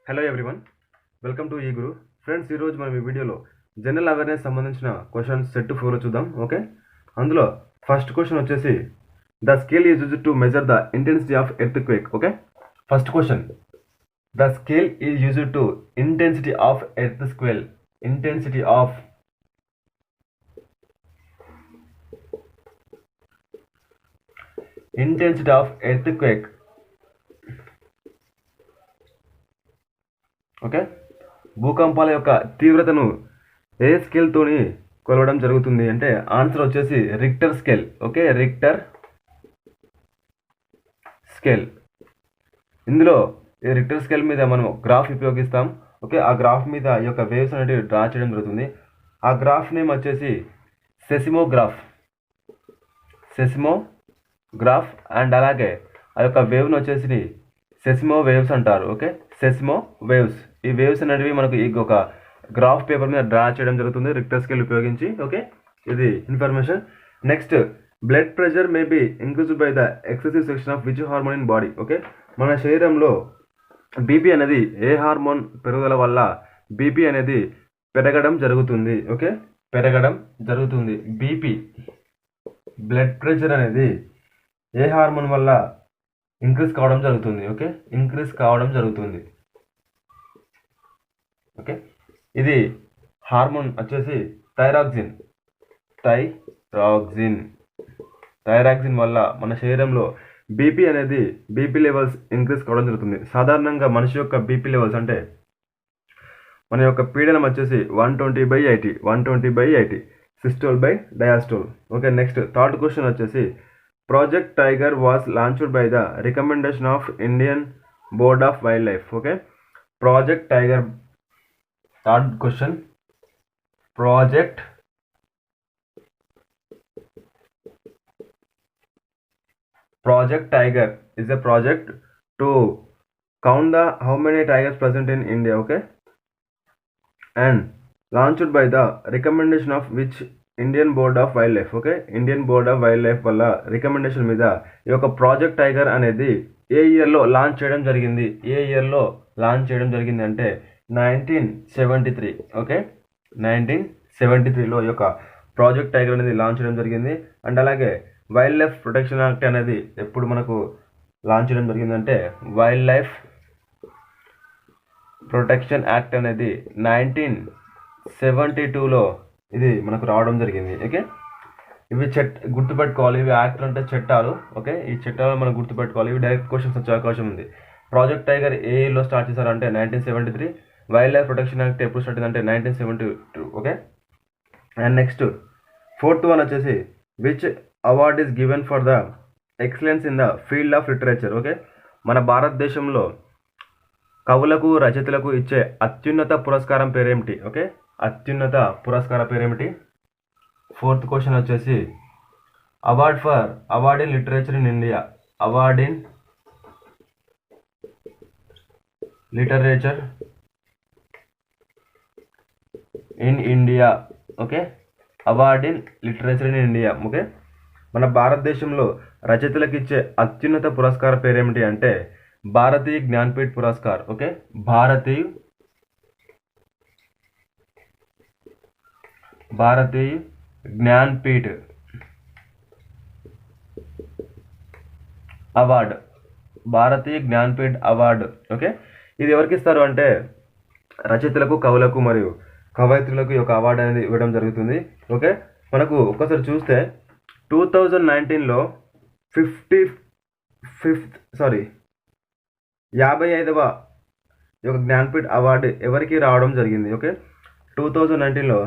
Hello everyone, welcome to ఈ గురు. Friends, ఈరోజు మనం ఈ వీడియోలో జనరల్ అవేర్నెస్ సంబంధించిన క్వశ్చన్స్ సెట్ 4 చూద్దాం. ఓకే, అందులో ఫస్ట్ క్వశ్చన్ వచ్చేసి the scale is used to measure the intensity of earthquake. Okay, first question, the scale is used to intensity of earthquake. Intensity of earthquake. Okay, భూకంపాల యొక్క తీవ్రతను ఏ స్కేల్తోని కొలవడం జరుగుతుంది అంటే ఆన్సర్ వచ్చేసి Richter scale. Okay, Richter scale. ఇందులో ఈ రిక్టర్ స్కేల్ మీద మనం గ్రాఫ్ ఉపయోగిస్తాం. ఓకే, ఆ గ్రాఫ్ మీద ఈ యొక్క వేవ్స్ అనేవి డ్రా చేయడం జరుగుతుంది. ఆ గ్రాఫ్ నేమ్ వచ్చేసి సెసిమోగ్రాఫ్. అండ్ అలాగే ఆ యొక్క వేవ్ను వచ్చేసి సెసిమో వేవ్స్ అంటారు. Okay, seismo waves. ఈ వేవ్స్ అనేవి మనకు ఈ ఒక గ్రాఫ్ పేపర్ మీద డ్రా చేయడం జరుగుతుంది రిక్టర్ స్కేల్ ఉపయోగించి. ఓకే, ఇది information. Next, blood pressure may be increased by the excessive section of which hormone in body. Okay, మన శరీరంలో బీపీ అనేది ఏ హార్మోన్ పెరుగుదల వల్ల బీపీ అనేది పెరగడం జరుగుతుంది. ఓకే, పెరగడం జరుగుతుంది. బీపీ, బ్లడ్ ప్రెషర్ అనేది ఏ హార్మోన్ వల్ల ఇంక్రీజ్ కావడం జరుగుతుంది. ఓకే, ఇంక్రీజ్ కావడం జరుగుతుంది. ఓకే, ఇది హార్మోన్ వచ్చేసి థైరాక్సిన్. థైరాక్సిన్ వల్ల మన శరీరంలో బీపీ లెవెల్స్ ఇంక్రీజ్ కావడం జరుగుతుంది. సాధారణంగా మనిషి యొక్క బీపీ లెవెల్స్ అంటే మన యొక్క పీడనం వచ్చేసి 120/80 systole by diastole. Okay, next third question వచ్చేసి project tiger was launched by the recommendation of Indian board of wildlife. Okay, project tiger. Third question, project tiger is a project to count the how many tigers present in India. Okay, and launched by the recommendation of which Indian board of wildlife. Okay, Indian board of wild life వల్ల recommendation మీద ఈ యొక్క project tiger అనేది ఏ ఇయర్లో launch చేయడం జరిగింది? అంటే 1973. Okay, 1973లో ఈ యొక్క ప్రాజెక్ట్ టైగర్ అనేది లాంచ్ చేయడం జరిగింది. అండ్ అలాగే వైల్డ్ లైఫ్ ప్రొటెక్షన్ యాక్ట్ అనేది ఎప్పుడు మనకు లాంచ్ చేయడం జరిగిందంటే వైల్డ్ లైఫ్ ప్రొటెక్షన్ యాక్ట్ అనేది 1972లో ఇది మనకు రావడం జరిగింది. ఓకే, ఇవి గుర్తుపెట్టుకోవాలి. ఇవి యాక్ట్ అంటే చట్టాలు. ఓకే, ఈ చట్టాలు మనం గుర్తుపెట్టుకోవాలి. ఇవి డైరెక్ట్ క్వశ్చన్స్ వచ్చే అవకాశం ఉంది. ప్రాజెక్ట్ టైగర్ ఏ ఇయర్లో స్టార్ట్ చేశారంటే 1973. వైల్డ్ లైఫ్ ప్రొటెక్షన్ యాక్ట్ ఎప్పుడు స్టార్ట్ అయిందంటే 1972. Okay, and next fourth one వచ్చేసి which award is given for the excellence in the field of literature. Okay, మన భారతదేశంలో కవులకు రచయితలకు ఇచ్చే అత్యున్నత పురస్కారం పేరేమిటి? ఓకే, అత్యున్నత పురస్కార పేరేమిటి? ఫోర్త్ క్వశ్చన్ వచ్చేసి award in literature in India. Award in literature in India. Okay, award in literature in India. Okay, మన భారతదేశంలో రచయితలకు ఇచ్చే అత్యున్నత పురస్కార పేరేమిటి అంటే భారతీయ జ్ఞాన్పీఠ్ పురస్కార్. ఓకే, భారతీయ జ్ఞాన్పీఠ్ అవార్డు. భారతీయ జ్ఞాన్పీఠ్ అవార్డు. ఓకే, ఇది ఎవరికి ఇస్తారు అంటే రచయితలకు, కవులకు మరియు కవయిత్రులకు ఈ యొక్క అవార్డు అనేది ఇవ్వడం జరుగుతుంది. ఓకే, మనకు ఒక్కసారి చూస్తే 2019లో 55వ ఈ యొక్క జ్ఞాన్పీఠ్ అవార్డు ఎవరికి రావడం జరిగింది? ఓకే, 2019లో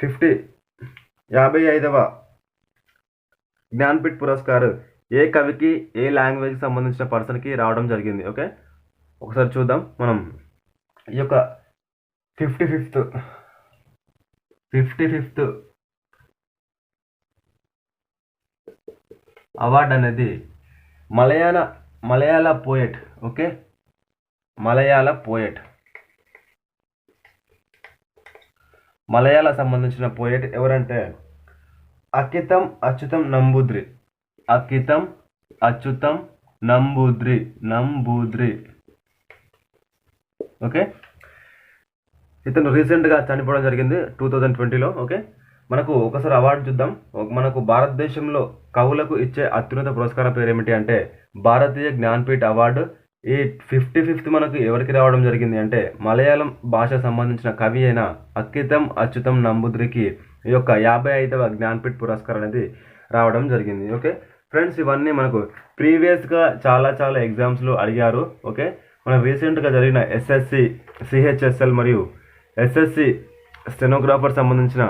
55వ జ్ఞాన్పీఠ్ పురస్కార్ ఏ కవికి, ఏ లాంగ్వేజ్కి సంబంధించిన పర్సన్కి రావడం జరిగింది? ఓకే, ఒకసారి చూద్దాం. మనం ఈ యొక్క 55th అవార్డ్ అనేది మలయాళ పోయెట్. ఓకే, మలయాళ సంబంధించిన పోయెట్ ఎవరంటే అకితం అచ్యుతం నంబూద్రి. ఓకే, ఇతను రీసెంట్గా చనిపోవడం జరిగింది 2020లో. ఓకే, మనకు ఒకసారి అవార్డు చూద్దాం. మనకు భారతదేశంలో కవులకు ఇచ్చే అత్యున్నత పురస్కారం పేరు ఏమిటి అంటే భారతీయ జ్ఞాన్పీఠ్ అవార్డు. ఈ 55th మనకు ఎవరికి రావడం జరిగింది అంటే మలయాళం భాష సంబంధించిన కవి అయిన అక్కితం అచ్యుతం నంబూద్రికి ఈ యొక్క 55వ జ్ఞాన్పీఠ్ పురస్కారం అనేది రావడం జరిగింది. ఓకే ఫ్రెండ్స్, ఇవన్నీ మనకు ప్రీవియస్గా చాలా చాలా ఎగ్జామ్స్లో అడిగారు. ఓకే, మన రీసెంట్గా జరిగిన ఎస్ఎస్సి సిహెచ్ఎస్ఎల్ మరియు ఎస్ఎస్సి స్టెనోగ్రాఫర్ సంబంధించిన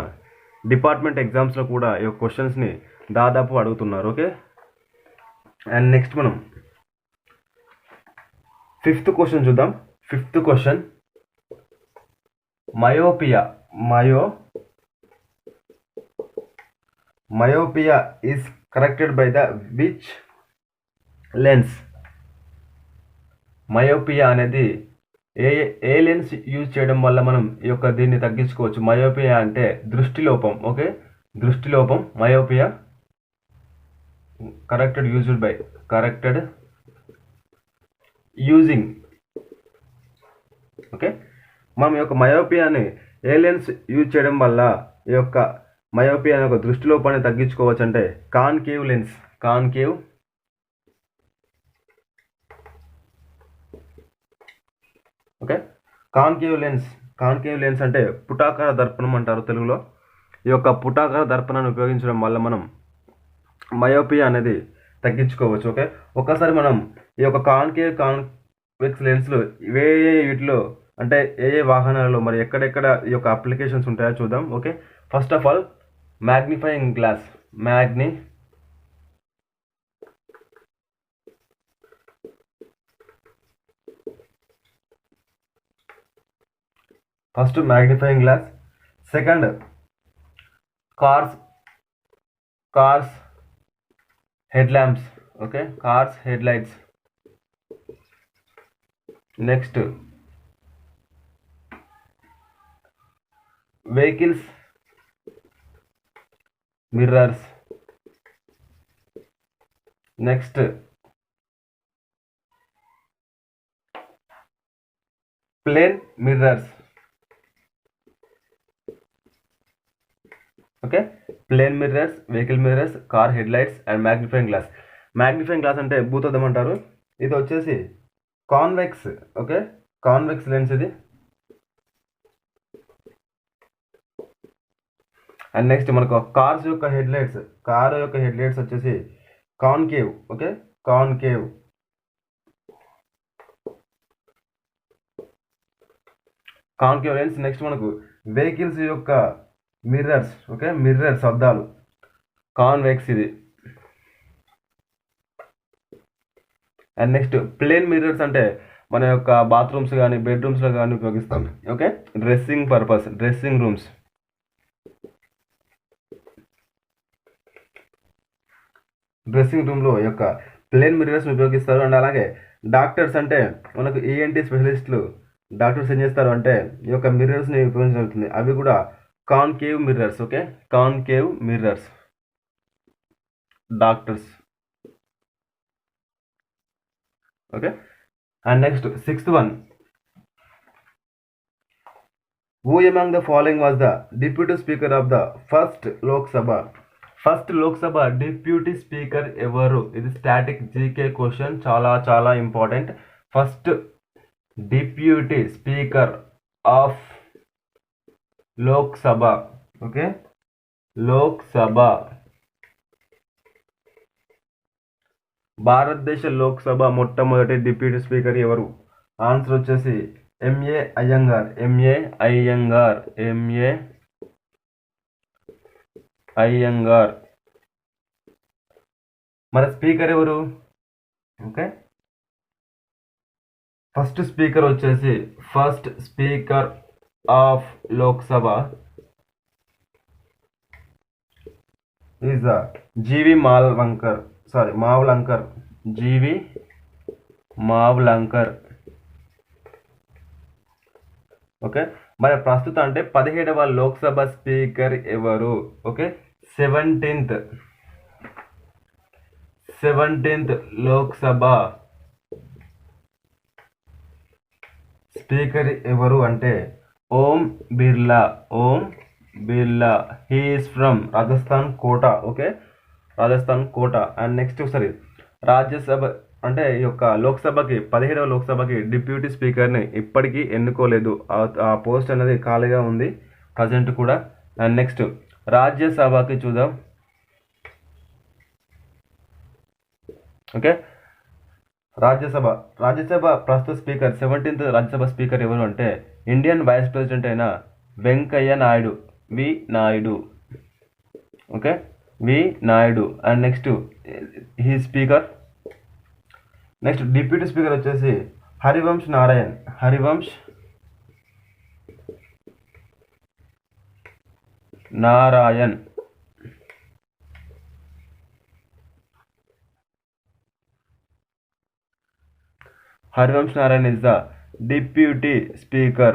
డిపార్ట్మెంట్ ఎగ్జామ్స్లో కూడా ఈ క్వశ్చన్స్ని దాదాపు అడుగుతున్నారు. ఓకే, అండ్ నెక్స్ట్ మనం 5th క్వశ్చన్ చూద్దాం. 5th question, myopia is corrected by the which lens? Myopia అనేది ఏ లెన్స్ యూజ్ చేయడం వల్ల మనం ఈ యొక్క దీన్ని తగ్గించుకోవచ్చు. మయోపియా అంటే దృష్టిలోపం. ఓకే, దృష్టిలోపం మయోపియా కరెక్టెడ్ యూజింగ్. ఓకే, మనం ఈ యొక్క మయోపియాని ఏ లెన్స్ యూజ్ చేయడం వల్ల ఈ యొక్క మయోపియా యొక్క దృష్టిలోపాన్ని తగ్గించుకోవచ్చు అంటే concave lens. Okay, concave lens అంటే పుటాకార దర్పణం అంటారు తెలుగులో. ఈ యొక్క పుటాకార దర్పణాన్ని ఉపయోగించడం వల్ల మనం మయోపియా అనేది తగ్గించుకోవచ్చు. ఓకే, ఒక్కసారి మనం ఈ యొక్క కాన్వెక్స్ లెన్స్లు వీటిలో అంటే ఏ వాహనాలలో మరి ఎక్కడెక్కడ ఈ యొక్క అప్లికేషన్స్ ఉంటాయో చూద్దాం. Okay, first of all magnifying glass. First magnifying glass. Second cars head lamps. Okay, cars head lights. Next vehicles mirrors. Next plane mirrors. Okay, plane mirrors, vehicle mirrors, car head lights and magnifying glass. Magnifying glass అంటే భూతద్దం అంటారు. ఇది వచ్చేసి convex. Okay, convex lens ఇది. And next మనకు car యొక్క head lights వచ్చేసి concave. Okay, concave lens. Next మనకు వెహికల్స్ యొక్క మిర్రర్స్. ఓకే, మిర్రర్స్ అద్దాలు కాన్వెక్స్ ఇది. అండ్ నెక్స్ట్ ప్లేన్ మిర్రర్స్ అంటే మన యొక్క బాత్రూమ్స్ కానీ బెడ్రూమ్స్లో కానీ ఉపయోగిస్తాం. Okay, dressing purpose, dressing rooms. Dressing రూమ్లో యొక్క ప్లేన్ మిర్రర్స్ని ఉపయోగిస్తారు. అండ్ అలాగే డాక్టర్స్ అంటే మనకు ఈఎన్టీ స్పెషలిస్టులు డాక్టర్స్ ఏం చేస్తారు అంటే ఈ యొక్క మిర్రర్స్ని ఉపయోగించబడుతుంది. అవి కూడా concave mirrors. Okay, concave mirrors doctors. Okay, and next 6th one, who among the following was the deputy speaker of the first Lok Sabha? First Lok Sabha deputy speaker ఎవరు? ఇది స్టాటిక్ జీకే క్వశ్చన్, చాలా చాలా important. First deputy speaker of Lok Sabha. Okay, Lok Sabha, భారతదేశ లోక్సభ మొట్టమొదటి deputy speaker ఎవరు? Answer వచ్చేసి M A Ayyangar. మరి speaker ఎవరు? ఓకే, ఫస్ట్ స్పీకర్ వచ్చేసి first speaker of Lok Sabha is G V Mavalankar. Okay, మరి ప్రస్తుతం అంటే 17వ లోక్సభ స్పీకర్ ఎవరు? ఓకే, 17th లోక్సభ స్పీకర్ ఎవరు అంటే Om Birla. Om Birla, he is from Rajasthan quota. Okay, Rajasthan Kota. And next ఒకసారి రాజ్యసభ అంటే ఈ యొక్క లోక్సభకి 17వ లోక్సభకి డిప్యూటీ స్పీకర్ని ఇప్పటికీ ఎన్నుకోలేదు. ఆ పోస్ట్ అనేది ఖాళీగా ఉంది ప్రజెంట్ కూడా. అండ్ నెక్స్ట్ రాజ్యసభకి చూద్దాం. ఓకే, రాజ్యసభ ప్రస్తుత స్పీకర్ 17th రాజ్యసభ స్పీకర్ ఎవరు అంటే ఇండియన్ వైస్ ప్రెసిడెంట్ అయిన Venkaiah Naidu, V Naidu. Okay, V Naidu. And next he speaker. Next deputy speaker వచ్చేసి Harivansh Narayan. Harivansh Narayan. Harivansh Narayan is the Deputy Speaker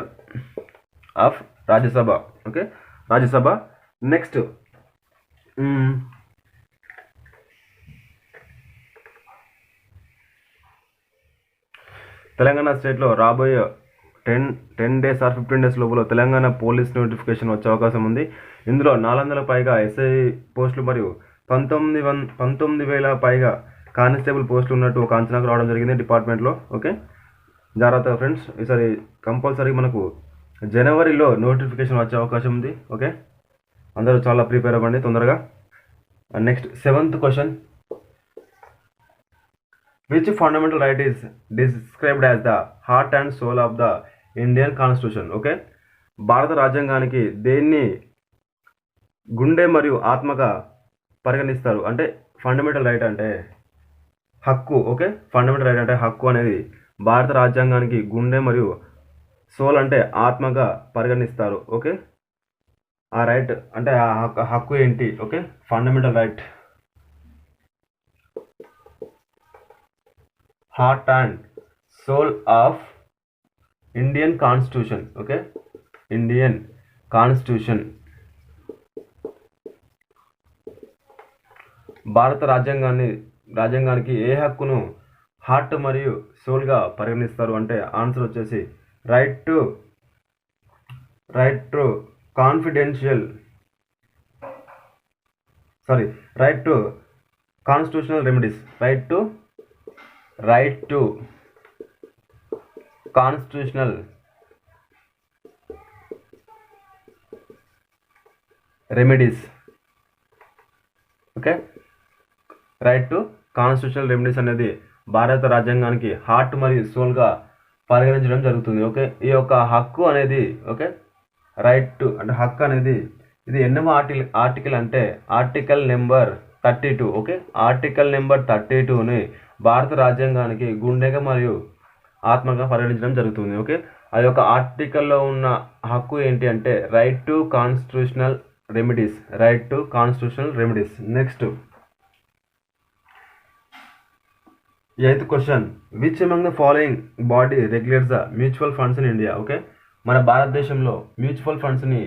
of Rajya Sabha. Okay, Rajya Sabha. Next, Telangana స్టేట్లో రాబోయే 10 days or 15 days లోపల Telangana police notification వచ్చే అవకాశం ఉంది. ఇందులో 400 పైగా ఎస్ఐ పోస్టులు మరియు 19,000 పైగా కానిస్టేబుల్ పోస్టులు ఉన్నట్టు ఒక అంచనాకు రావడం జరిగింది డిపార్ట్మెంట్లో. ఓకే, జాగ్రత్త ఫ్రెండ్స్, ఈసారి కంపల్సరీ మనకు జనవరిలో నోటిఫికేషన్ వచ్చే అవకాశం ఉంది. ఓకే, అందరూ చాలా ప్రిపేర్ అవ్వండి తొందరగా. Next 7th question, which fundamental right is described as the heart and soul of the Indian constitution? Okay, భారత రాజ్యాంగానికి దేన్ని గుండె మరియు ఆత్మగా పరిగణిస్తారు అంటే ఫండమెంటల్ రైట్ అంటే హక్కు. ఓకే, ఫండమెంటల్ రైట్ అంటే హక్కు అనేది భారత రాజ్యాంగానికి గుండె మరియు సోల్ అంటే ఆత్మగా పరిగణిస్తారు. ఓకే, ఆ రైట్ అంటే ఆ హక్కు ఏంటి? Okay, fundamental right, heart and soul of Indian constitution. Okay, Indian constitution. భారత రాజ్యాంగానికి ఏ హక్కును హార్ట్ మరియు సోల్గా పరిగణిస్తారు అంటే ఆన్సర్ వచ్చేసి right to constitutional remedies. Right to constitutional remedies. Okay, right to constitutional remedies అనేది భారత రాజ్యాంగానికి హార్ట్ మరియు సోల్గా పరిగణించడం జరుగుతుంది. ఓకే, ఈ యొక్క హక్కు అనేది ఓకే రైట్ టు అంటే హక్కు అనేది ఇది ఎన్నవ ఆర్టికల్ అంటే article number 32. Okay, article number 32ని భారత రాజ్యాంగానికి గుండెగా మరియు ఆత్మగా పరిగణించడం జరుగుతుంది. ఓకే, ఆ యొక్క ఆర్టికల్లో ఉన్న హక్కు ఏంటి అంటే right to constitutional remedies. Right to constitutional remedies. Next 8th question, which among the following body regulates the mutual funds in India? Okay, మన భారతదేశంలో మ్యూచువల్ ఫండ్స్ని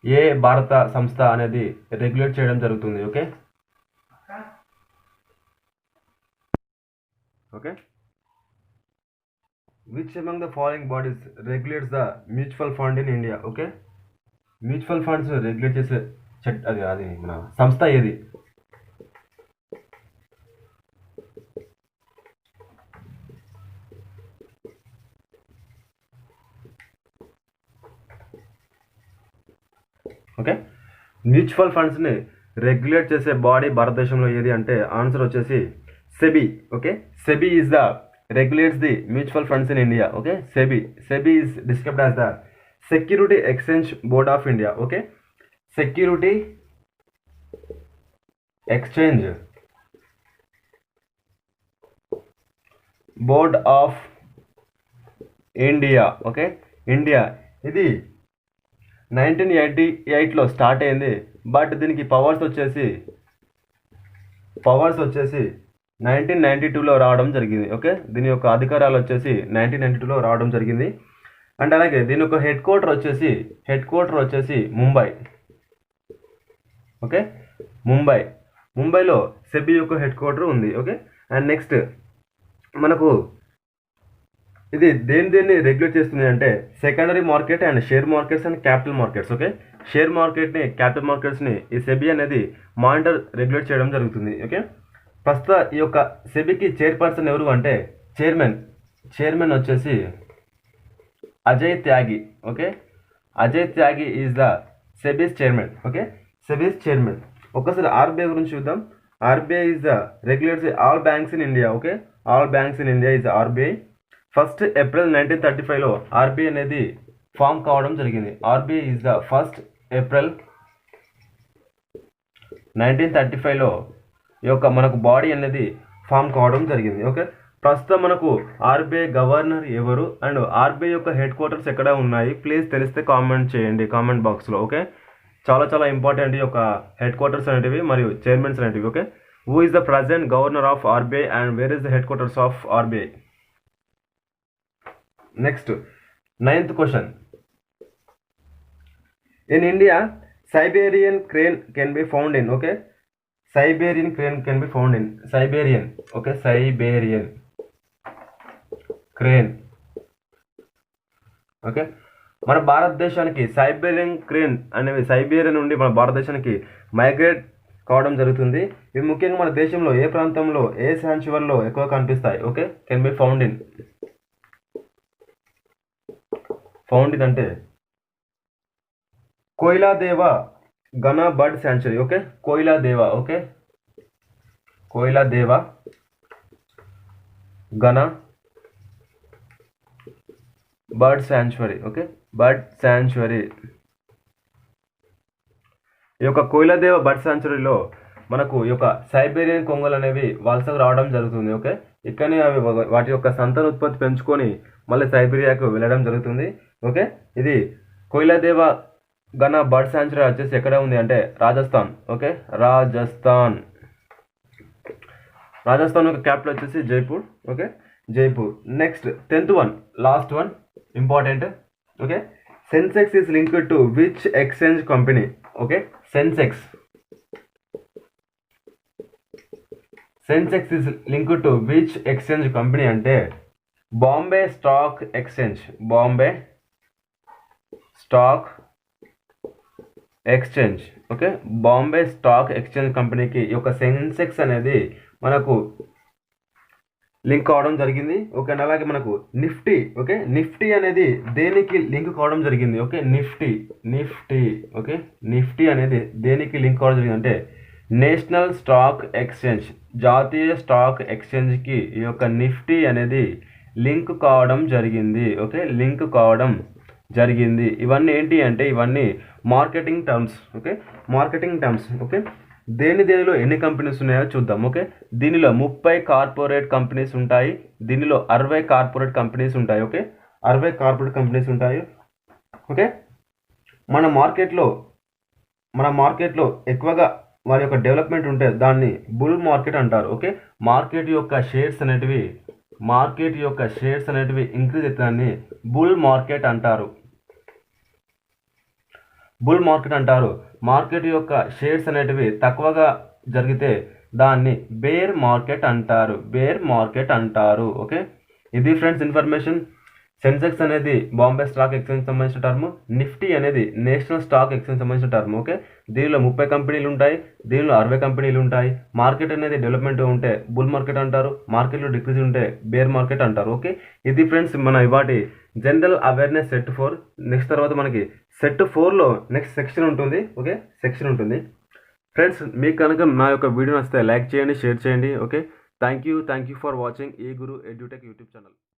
ఏ భారత సంస్థ అనేది రెగ్యులేట్ చేయడం జరుగుతుంది? Okay, which among the following bodies regulates the mutual fund in India? Okay, mutual funds regulate చేసే అది మన సంస్థ ఏది? ఓకే, మ్యూచువల్ ఫండ్స్ని రెగ్యులేట్ చేసే బాడీ భారతదేశంలో ఏది అంటే ఆన్సర్ వచ్చేసి SEBI. Okay, SEBI is the regulates the mutual funds in India. Okay, SEBI is described as the security exchange board of India. Okay, security exchange board of India. Okay, India ఇది 1988లో start అయింది. But దీనికి powers వచ్చేసి 1992లో రావడం జరిగింది. Okay, దీని యొక్క అధికారాలు వచ్చేసి 1992లో రావడం జరిగింది. అండ్ అలాగే దీని యొక్క హెడ్ క్వార్టర్ వచ్చేసి ముంబై. ఓకే, ముంబైలో సెబీ యొక్క హెడ్ క్వార్టర్ ఉంది. ఓకే, అండ్ నెక్స్ట్ మనకు ఇది దేన్ని రెగ్యులేట్ చేస్తుంది అంటే secondary market and share markets and capital markets. Okay, share మార్కెట్ని, క్యాపిటల్ మార్కెట్స్ని ఈ సెబీ అనేది మానిటర్ రెగ్యులేట్ చేయడం జరుగుతుంది. ఓకే, ప్రస్తుత ఈ యొక్క సెబీకి చైర్పర్సన్ ఎవరు అంటే చైర్మన్ వచ్చేసి Ajay Tyagi. Okay, Ajay Tyagi is the SEBI's chairman. Okay, SEBI's chairman. ఒకసారి ఆర్బీఐ గురించి చూద్దాం. RBI is the regulates all banks in India. Okay, all banks in India is RBI. 1st April 1935లో ఆర్బీఐ అనేది ఫామ్ కావడం జరిగింది. RBI is the 1st April 1935లో ఈ యొక్క మనకు బాడీ అనేది ఫామ్ కావడం జరిగింది. ఓకే, ప్రస్తుతం మనకు ఆర్బీఐ గవర్నర్ ఎవరు అండ్ ఆర్బీఐ యొక్క హెడ్ క్వార్టర్స్ ఎక్కడ ఉన్నాయి ప్లీజ్ తెలిస్తే కామెంట్ చేయండి కామెంట్ బాక్స్లో. ఓకే, చాలా ఇంపార్టెంట్ ఈ యొక్క హెడ్ క్వార్టర్స్ అనేటివి మరియు చైర్మన్స్ అనేటివి. Okay, who is the present governor of RBI and where is the head quarters of RBI. Next 9th question. In India Siberian crane can be found in. Okay, Siberian crane can be found in. Siberian. Okay, Siberian crane. Okay, మన భారతదేశానికి Siberian crane అనేవి సైబేరియా నుండి మన భారతదేశానికి migrate కావడం జరుగుతుంది. ఇవి ముఖ్యంగా మన దేశంలో ఏ ప్రాంతంలో ఏ శాంచువల్లో ఎక్కువ కనిపిస్తాయి. Okay, can be found in అంటే కోయిలాదేవా గణ బర్డ్ శాంచురీ. ఓకే, కోయిలాదేవా. ఓకే, కోయిలాదేవా గణ bird sanctuary. Okay, bird sanctuary. ఈ యొక్క కోయిలాదేవా బర్డ్ శాంచురీలో మనకు ఈ యొక్క సైబేరియన్ కొంగలు అనేవి వలసకు రావడం జరుగుతుంది. ఓకే, ఇక్కడనే అవి వాటి యొక్క సంతానోత్పత్తి పెంచుకొని మళ్ళీ సైబీరియాకు వెళ్ళడం జరుగుతుంది. ఓకే, ఇది కోయిలాదేవా గణ బర్డ్ శాంచురీ వచ్చేసి ఎక్కడ ఉంది అంటే రాజస్థాన్. ఓకే, రాజస్థాన్ యొక్క క్యాపిటల్ వచ్చేసి Jaipur. Okay, Jaipur. Next 10th one, last one, important. Okay, Sensex is linked to which exchange company. Okay, Sensex is linked to which exchange company అంటే Bombay stock exchange. Bombay stock exchange. Okay, Bombay stock exchange కంపెనీకి ఈ యొక్క సెన్సెక్స్ అనేది మనకు link కావడం జరిగింది. Okay, and అలాగే మనకు నిఫ్టీ. ఓకే, నిఫ్టీ అనేది దేనికి లింక్ కావడం జరిగింది. Okay, Nifty. ఓకే, నిఫ్టీ అనేది దేనికి లింక్ కావడం జరిగింది అంటే నేషనల్ స్టాక్ ఎక్స్చేంజ్, జాతీయ స్టాక్ ఎక్స్చేంజ్కి ఈ యొక్క నిఫ్టీ అనేది లింక్ కావడం జరిగింది. ఓకే, లింక్ కావడం జరిగింది. ఇవన్నీ ఏంటి అంటే ఇవన్నీ marketing terms. Okay, marketing terms. Okay, దేనిలో ఎన్ని కంపెనీస్ ఉన్నాయో చూద్దాం. ఓకే, దీనిలో 30 కార్పొరేట్ కంపెనీస్ ఉంటాయి. దీనిలో 60 కార్పొరేట్ కంపెనీస్ ఉంటాయి. ఓకే, 60 కార్పొరేట్ కంపెనీస్ ఉంటాయి. ఓకే, మన మార్కెట్లో ఎక్కువగా వారి యొక్క డెవలప్మెంట్ ఉంటే దాన్ని బుల్ మార్కెట్ అంటారు. ఓకే, మార్కెట్ యొక్క షేర్స్ అనేటివి ఇంక్రీజ్ అయితే దాన్ని బుల్ మార్కెట్ అంటారు. మార్కెట్ యొక్క షేర్స్ అనేటివి తక్కువగా జరిగితే దాన్ని బేర్ మార్కెట్ అంటారు. ఓకే, ఇది ఫ్రెండ్స్ ఇన్ఫర్మేషన్. సెన్సెక్స్ అనేది బాంబే స్టాక్ ఎక్స్చేంజ్ సంబంధించిన టర్మ్, నిఫ్టీ అనేది నేషనల్ స్టాక్ ఎక్స్చేంజ్ సంబంధించిన టర్మ్. ఓకే, దీనిలో 30 కంపెనీలు ఉంటాయి, దీనిలో 60 కంపెనీలు ఉంటాయి. మార్కెట్ అనేది డెవలప్మెంట్ ఉంటే బుల్ మార్కెట్ అంటారు, మార్కెట్లో డిక్రీజ్ ఉంటే బేర్ మార్కెట్ అంటారు. ఓకే, ఇది ఫ్రెండ్స్ మన ఇవాటి జనరల్ అవేర్నెస్ సెట్ 4. నెక్స్ట్ తర్వాత మనకి సెట్ 4లో నెక్స్ట్ సెక్షన్ ఉంటుంది. ఓకే, సెక్షన్ ఉంటుంది ఫ్రెండ్స్. మీకు కనుక నా యొక్క వీడియో నచ్చితే లైక్ చేయండి, షేర్ చేయండి. Okay, thank you for watching ఈ గురు ఎడ్యుటెక్ యూట్యూబ్ ఛానల్.